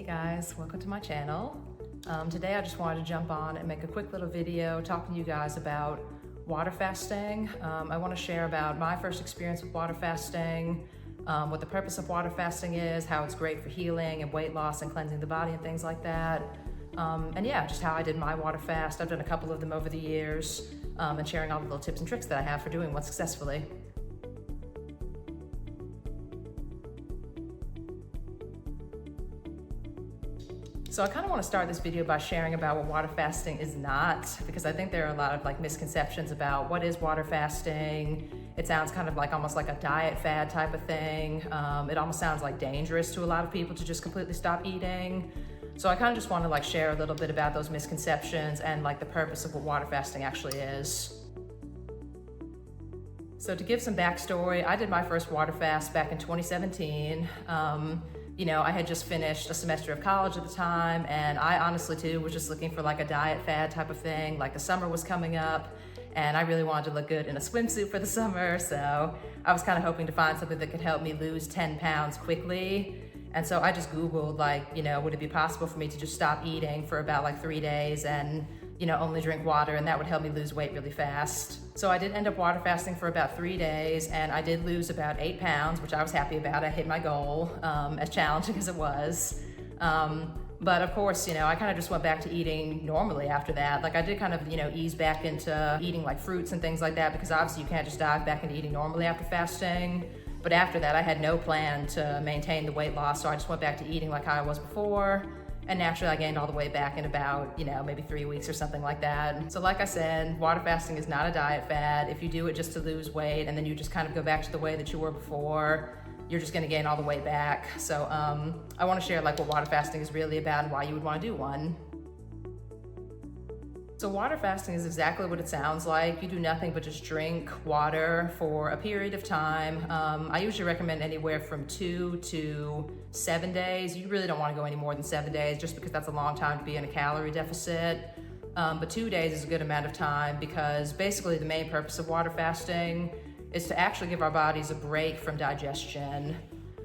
guys, welcome to my channel. Today I just wanted to jump on and make a quick little video talking to you guys about water fasting. I want to share about my first experience with water fasting, what the purpose of water fasting is, how it's great for healing and weight loss and cleansing the body and things like that. And yeah, just how I did my water fast. I've done a couple of them over the years, and sharing all the little tips and tricks that I have for doing one successfully. So I kind of want to start this video by sharing about what water fasting is not, because I think there are a lot of misconceptions about what is water fasting. It sounds kind of almost like a diet fad type of thing. It almost sounds dangerous to a lot of people to just completely stop eating. So I kind of just want to share a little bit about those misconceptions and the purpose of what water fasting actually is. So to give some backstory, I did my first water fast back in 2017. I had just finished a semester of college at the time, and I honestly too was just looking for a diet fad type of thing. The summer was coming up, and I really wanted to look good in a swimsuit for the summer, so I was kind of hoping to find something that could help me lose 10 pounds quickly. And so I just Googled, would it be possible for me to just stop eating for about 3 days and, only drink water, and that would help me lose weight really fast. So I did end up water fasting for about 3 days, and I did lose about 8 pounds, which I was happy about. I hit my goal, as challenging as it was. But of course, I kind of just went back to eating normally after that. I did kind of, ease back into eating fruits and things like that, because obviously you can't just dive back into eating normally after fasting. But after that, I had no plan to maintain the weight loss, so I just went back to eating like how I was before. And naturally, I gained all the way back in about, maybe 3 weeks or something like that. So like I said, water fasting is not a diet fad. If you do it just to lose weight and then you just kind of go back to the way that you were before, you're just gonna gain all the way back. So I wanna share what water fasting is really about and why you would wanna do one. So water fasting is exactly what it sounds like. You do nothing but just drink water for a period of time. I usually recommend anywhere from 2 to 7 days. You really don't want to go any more than 7 days, just because that's a long time to be in a calorie deficit. But 2 days is a good amount of time, because basically the main purpose of water fasting is to actually give our bodies a break from digestion.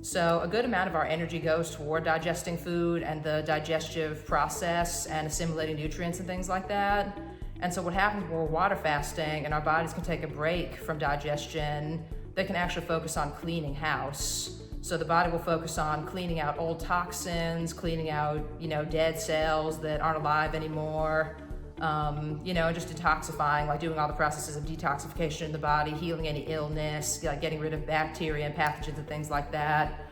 So a good amount of our energy goes toward digesting food and the digestive process and assimilating nutrients and things like that. And so what happens when we're water fasting and our bodies can take a break from digestion, they can actually focus on cleaning house. So the body will focus on cleaning out old toxins, cleaning out, dead cells that aren't alive anymore, just detoxifying, doing all the processes of detoxification in the body, healing any illness, getting rid of bacteria and pathogens and things like that.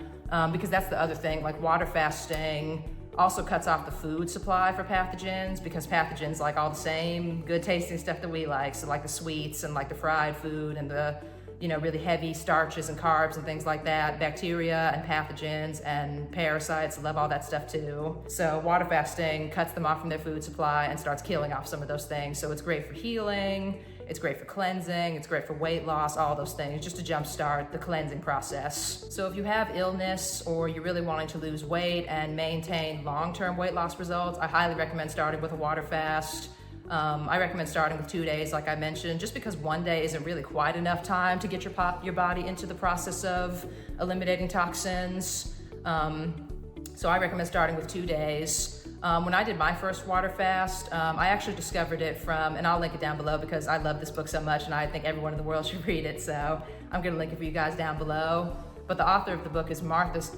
Because that's the other thing, water fasting also cuts off the food supply for pathogens, because pathogens like all the same good tasting stuff that we like. So the sweets and the fried food and the really heavy starches and carbs and things like that. Bacteria and pathogens and parasites love all that stuff too. So water fasting cuts them off from their food supply and starts killing off some of those things. So it's great for healing, it's great for cleansing, it's great for weight loss, all those things, just to jumpstart the cleansing process. So if you have illness or you're really wanting to lose weight and maintain long-term weight loss results, I highly recommend starting with a water fast. I recommend starting with 2 days, like I mentioned, just because 1 day isn't really quite enough time to get your body into the process of eliminating toxins. So I recommend starting with 2 days. When I did my first water fast, I actually discovered it from, and I'll link it down below because I love this book so much and I think everyone in the world should read it. So I'm gonna link it for you guys down below. But the author of the book is Markus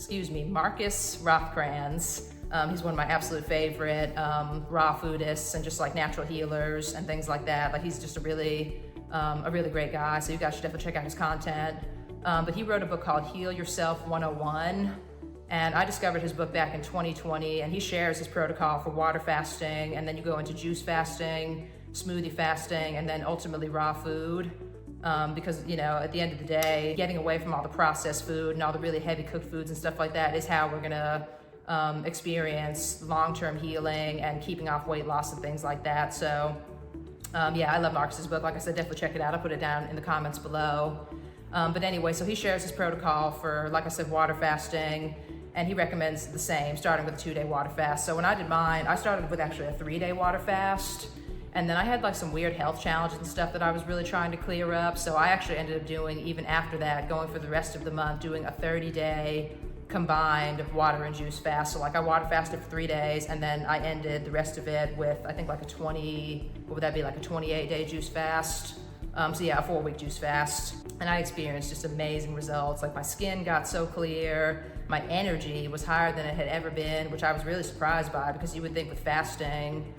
Rothkranz. He's one of my absolute favorite raw foodists and just natural healers and things like that. He's just a really great guy. So you guys should definitely check out his content. But he wrote a book called Heal Yourself 101. And I discovered his book back in 2020, and he shares his protocol for water fasting, and then you go into juice fasting, smoothie fasting, and then ultimately raw food. Because, at the end of the day, getting away from all the processed food and all the really heavy cooked foods and stuff like that is how we're gonna experience long-term healing and keeping off weight loss and things like that. So yeah, I love Markus's book. Like I said, definitely check it out. I'll put it down in the comments below. But anyway, so he shares his protocol for, like I said, water fasting, and he recommends the same, starting with a 2-day water fast. So when I did mine, I started with actually a 3-day water fast. And then I had some weird health challenges and stuff that I was really trying to clear up. So I actually ended up doing, even after that, going for the rest of the month, doing a 30-day combined water and juice fast. So like I water fasted for 3 days, and then I ended the rest of it with, I think like a 28-day juice fast. So yeah, a 4-week juice fast. And I experienced just amazing results. Like my skin got so clear, my energy was higher than it had ever been, which I was really surprised by, because you would think with fasting,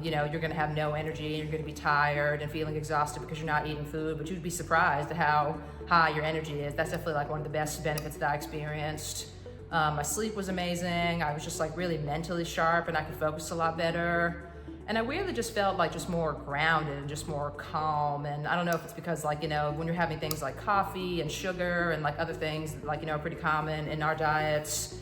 you know, you're gonna have no energy, you're gonna be tired and feeling exhausted because you're not eating food, but you'd be surprised at how high your energy is. That's definitely like one of the best benefits that I experienced. My sleep was amazing. I was just like really mentally sharp, and I could focus a lot better. And I weirdly just felt like just more grounded and just more calm. And I don't know if it's because, like, you know, when you're having things like coffee and sugar and like other things like, you know, are pretty common in our diets,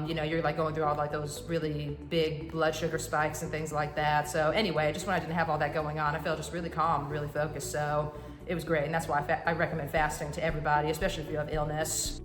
you know, you're like going through all like those really big blood sugar spikes and things like that. So anyway, just when I didn't have all that going on, I felt just really calm, really focused. So it was great. And that's why I recommend fasting to everybody, especially if you have illness.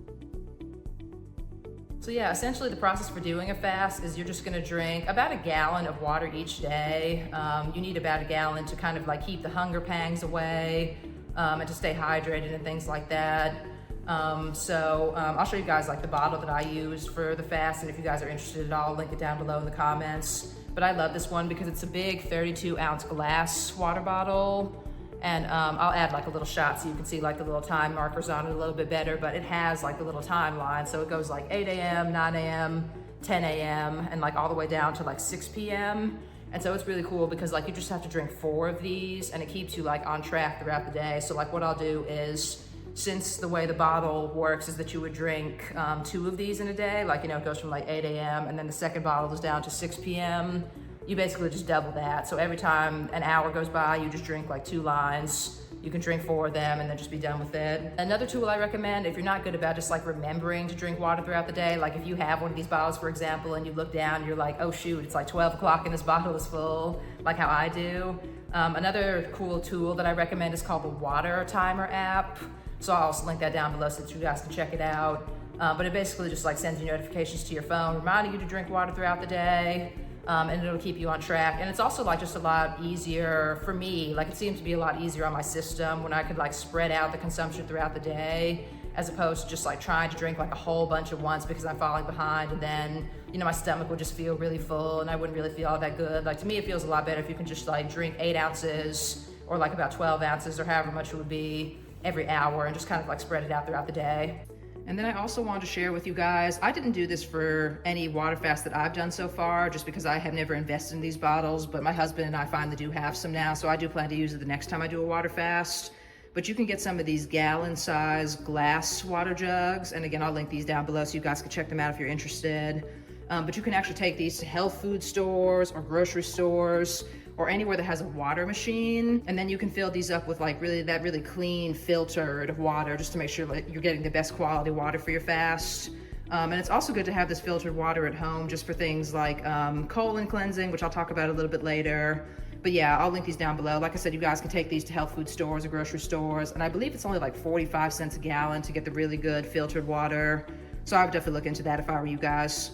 So yeah, essentially the process for doing a fast is you're just gonna drink about a gallon of water each day. You need about a gallon to kind of like keep the hunger pangs away, and to stay hydrated and things like that. I'll show you guys like the bottle that I used for the fast, and if you guys are interested at all, I'll link it down below in the comments. But I love this one because it's a big 32-ounce glass water bottle. And I'll add like a little shot so you can see like the little time markers on it a little bit better, but it has like the little timeline. So it goes like 8 a.m., 9 a.m., 10 a.m., and like all the way down to like 6 p.m. And so it's really cool because like you just have to drink 4 of these, and it keeps you like on track throughout the day. So like what I'll do is, since the way the bottle works is that you would drink 2 of these in a day, like, you know, it goes from like 8 a.m. and then the second bottle is down to 6 p.m. You basically just double that. So every time an hour goes by, you just drink like 2 lines. You can drink 4 of them and then just be done with it. Another tool I recommend, if you're not good about just like remembering to drink water throughout the day, like if you have one of these bottles, for example, and you look down, you're like, oh shoot, it's like 12 o'clock and this bottle is full, like how I do. Another cool tool that I recommend is called the Water Timer app. So I'll also link that down below so that you guys can check it out. But it basically just like sends you notifications to your phone, reminding you to drink water throughout the day. And it'll keep you on track. And it's also like just a lot easier for me. Like it seems to be a lot easier on my system when I could like spread out the consumption throughout the day, as opposed to just like trying to drink like a whole bunch at once because I'm falling behind, and then, you know, my stomach would just feel really full and I wouldn't really feel all that good. Like to me, it feels a lot better if you can just like drink 8 ounces or like about 12 ounces or however much it would be every hour, and just kind of like spread it out throughout the day. And then I also wanted to share with you guys, I didn't do this for any water fast that I've done so far, just because I have never invested in these bottles, but my husband and I finally do have some now, so I do plan to use it the next time I do a water fast. But you can get some of these gallon-sized glass water jugs, and again, I'll link these down below so you guys can check them out if you're interested. But you can actually take these to health food stores or grocery stores, or anywhere that has a water machine, and then you can fill these up with like really clean filtered water, just to make sure that you're getting the best quality water for your fast. And it's also good to have this filtered water at home just for things like colon cleansing, which I'll talk about a little bit later. But yeah, I'll link these down below. Like I said, you guys can take these to health food stores or grocery stores, and I believe it's only like 45 cents a gallon to get the really good filtered water. So I would definitely look into that if I were you guys.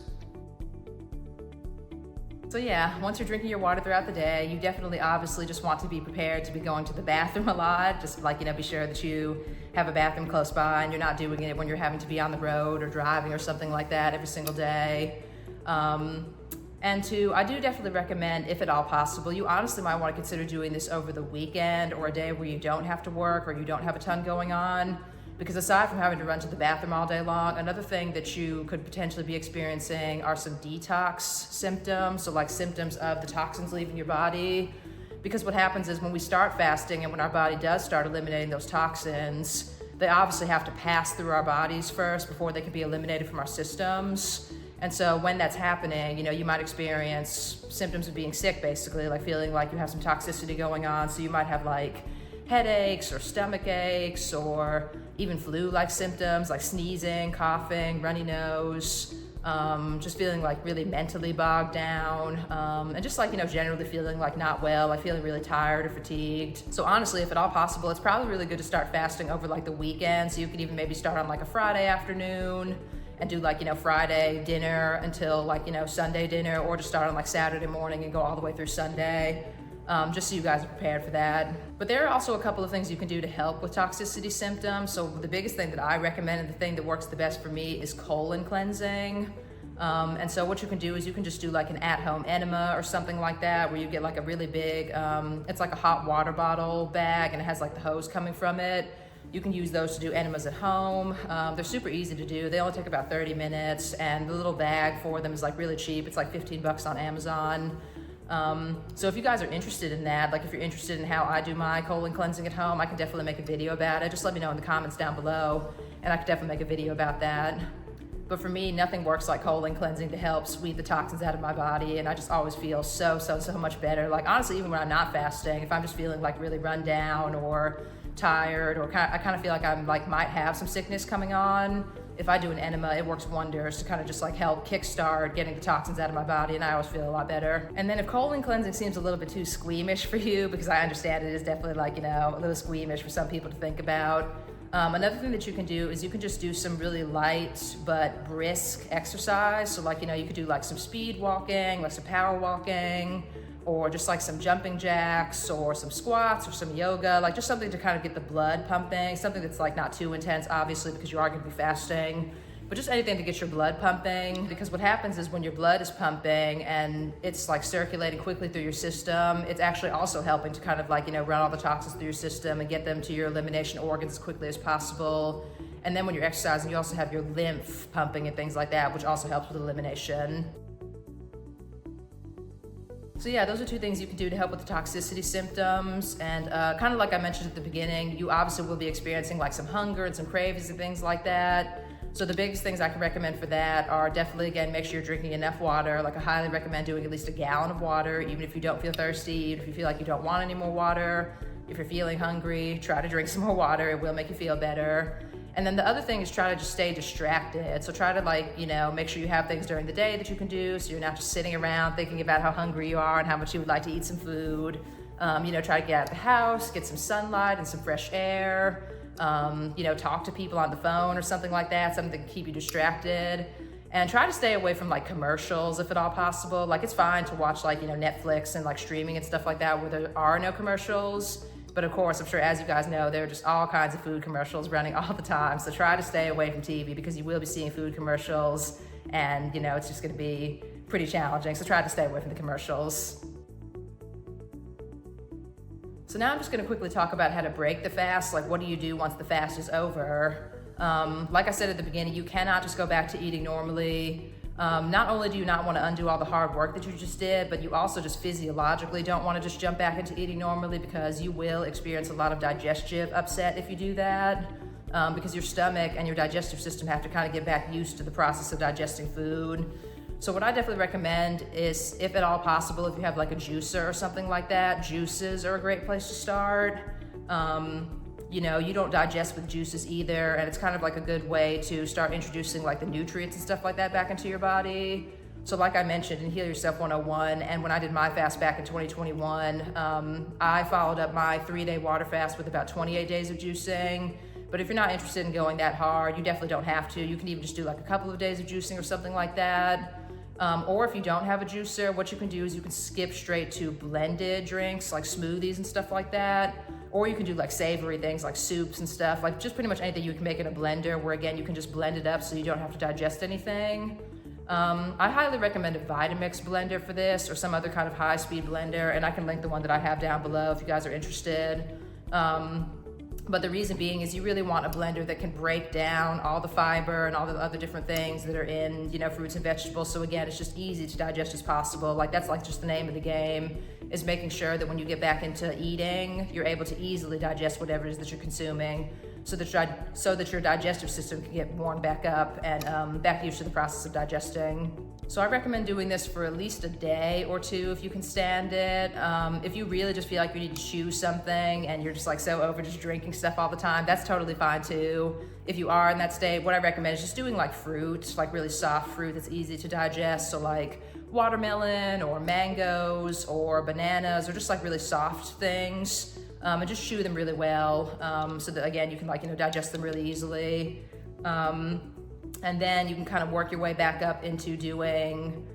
So yeah, once you're drinking your water throughout the day, you definitely obviously just want to be prepared to be going to the bathroom a lot. Just like, you know, be sure that you have a bathroom close by and you're not doing it when you're having to be on the road or driving or something like that every single day. I do definitely recommend, if at all possible, you honestly might want to consider doing this over the weekend or a day where you don't have to work or you don't have a ton going on. Because aside from having to run to the bathroom all day long, another thing that you could potentially be experiencing are some detox symptoms. So like symptoms of the toxins leaving your body. Because what happens is when we start fasting and when our body does start eliminating those toxins, they obviously have to pass through our bodies first before they can be eliminated from our systems. And so when that's happening, you know, you might experience symptoms of being sick, basically, like feeling like you have some toxicity going on. So you might have like headaches or stomach aches or even flu-like symptoms like sneezing, coughing, runny nose, just feeling like really mentally bogged down, and just like, you know, generally feeling like not well, like feeling really tired or fatigued. So honestly, if at all possible, it's probably really good to start fasting over like the weekend. So you could even maybe start on like a Friday afternoon and do like, you know, Friday dinner until like, you know, Sunday dinner, or just start on like Saturday morning and go all the way through Sunday. just so you guys are prepared for that. But there are also a couple of things you can do to help with toxicity symptoms. So the biggest thing that I recommend and the thing that works the best for me is colon cleansing. And so what you can do is you can just do like an at-home enema or something like that, where you get like a really big, it's like a hot water bottle bag and it has like the hose coming from it. You can use those to do enemas at home. They're super easy to do. They only take about 30 minutes and the little bag for them is like really cheap. It's like 15 bucks on Amazon. So if you guys are interested in that, like if you're interested in how I do my colon cleansing at home, I can definitely make a video about it. Just let me know in the comments down below and I can definitely make a video about that. But for me, nothing works like colon cleansing to help sweep the toxins out of my body. And I just always feel so much better. Like honestly, even when I'm not fasting, if I'm just feeling like really run down or tired, or I kind of feel like I'm like might have some sickness coming on, if I do an enema, it works wonders to kind of just like help kickstart getting the toxins out of my body, and I always feel a lot better. And then if colon cleansing seems a little bit too squeamish for you, because I understand it is definitely like, you know, a little squeamish for some people to think about, another thing that you can do is you can just do some really light but brisk exercise. So like, you know, you could do like some speed walking, like some power walking, or just like some jumping jacks or some squats or some yoga, like just something to kind of get the blood pumping, something that's like not too intense, obviously, because you are going to be fasting, but just anything to get your blood pumping. Because what happens is when your blood is pumping and it's like circulating quickly through your system, it's actually also helping to kind of like, you know, run all the toxins through your system and get them to your elimination organs as quickly as possible. And then when you're exercising, you also have your lymph pumping and things like that, which also helps with elimination. So yeah, those are two things you can do to help with the toxicity symptoms. And kind of like I mentioned at the beginning, you obviously will be experiencing like some hunger and some cravings and things like that. So the biggest things I can recommend for that are definitely, again, make sure you're drinking enough water. Like I highly recommend doing at least a gallon of water, even if you don't feel thirsty, even if you feel like you don't want any more water. If you're feeling hungry, try to drink some more water. It will make you feel better. And then the other thing is try to just stay distracted. So try to like, you know, make sure you have things during the day that you can do, so you're not just sitting around thinking about how hungry you are and how much you would like to eat some food. You know, try to get out of the house, get some sunlight and some fresh air. You know, talk to people on the phone or something like that, something to keep you distracted. And try to stay away from like commercials if at all possible. Like it's fine to watch like, you know, Netflix and like streaming and stuff like that where there are no commercials. But of course, I'm sure as you guys know, there are just all kinds of food commercials running all the time. So try to stay away from TV because you will be seeing food commercials and, you know, it's just gonna be pretty challenging. So try to stay away from the commercials. So now I'm just gonna quickly talk about how to break the fast. Like what do you do once the fast is over? Like I said at the beginning, you cannot just go back to eating normally. Not only do you not want to undo all the hard work that you just did, but you also just physiologically don't want to just jump back into eating normally, because you will experience a lot of digestive upset if you do that, because your stomach and your digestive system have to kind of get back used to the process of digesting food. So what I definitely recommend is, if at all possible, if you have like a juicer or something like that, juices are a great place to start. You know, you don't digest with juices either, and it's kind of like a good way to start introducing like the nutrients and stuff like that back into your body. So like I mentioned in Heal Yourself 101, and when I did my fast back in 2021, I followed up my 3-day water fast with about 28 days of juicing. But if you're not interested in going that hard, you definitely don't have to. You can even just do like a couple of days of juicing or something like that. Or if you don't have a juicer, what you can do is you can skip straight to blended drinks like smoothies and stuff like that. Or you can do like savory things like soups and stuff, like just pretty much anything you can make in a blender, where again, you can just blend it up so you don't have to digest anything. I highly recommend a Vitamix blender for this, or some other kind of high-speed blender, and I can link the one that I have down below if you guys are interested. But the reason being is you really want a blender that can break down all the fiber and all the other different things that are in, you know, fruits and vegetables. So again, it's just easy to digest as possible. Like that's like just the name of the game, is making sure that when you get back into eating, you're able to easily digest whatever it is that you're consuming, so that your digestive system can get warmed back up and back used to the process of digesting. So I recommend doing this for at least a day or two if you can stand it. If you really just feel like you need to chew something and you're just like so over just drinking stuff all the time, that's totally fine too. If you are in that state, what I recommend is just doing like fruit, like really soft fruit that's easy to digest. So like watermelon or mangoes or bananas, or just like really soft things. And just chew them really well, so that again, you can like, you know, digest them really easily. And then you can kind of work your way back up into doing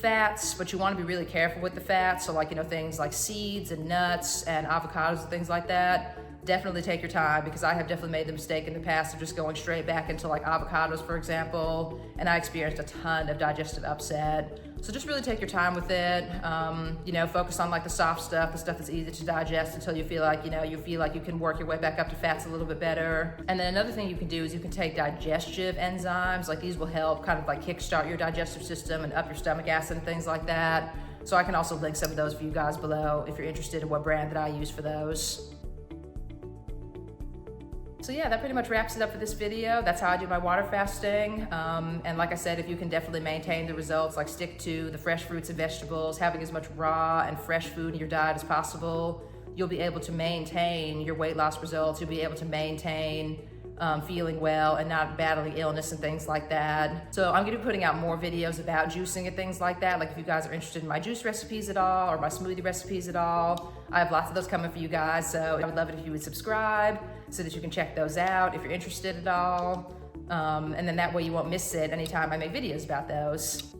fats, but you want to be really careful with the fats. So like, things like seeds and nuts and avocados and things like that. Definitely take your time, because I have definitely made the mistake in the past of just going straight back into like avocados, for example, and I experienced a ton of digestive upset. So just really take your time with it. Focus on like the soft stuff, the stuff that's easy to digest, until you feel like, you can work your way back up to fats a little bit better. And then another thing you can do is you can take digestive enzymes. Like these will help kind of like kickstart your digestive system and up your stomach acid and things like that. So I can also link some of those for you guys below if you're interested in what brand that I use for those. So yeah, that pretty much wraps it up for this video. That's how I do my water fasting. And like I said, if you can definitely maintain the results, like stick to the fresh fruits and vegetables, having as much raw and fresh food in your diet as possible, you'll be able to maintain your weight loss results. You'll be able to maintain feeling well and not battling illness and things like that. So I'm gonna be putting out more videos about juicing and things like that. Like if you guys are interested in my juice recipes at all, or my smoothie recipes at all, I have lots of those coming for you guys. So I would love it if you would subscribe so that you can check those out if you're interested at all. And then that way you won't miss it anytime I make videos about those.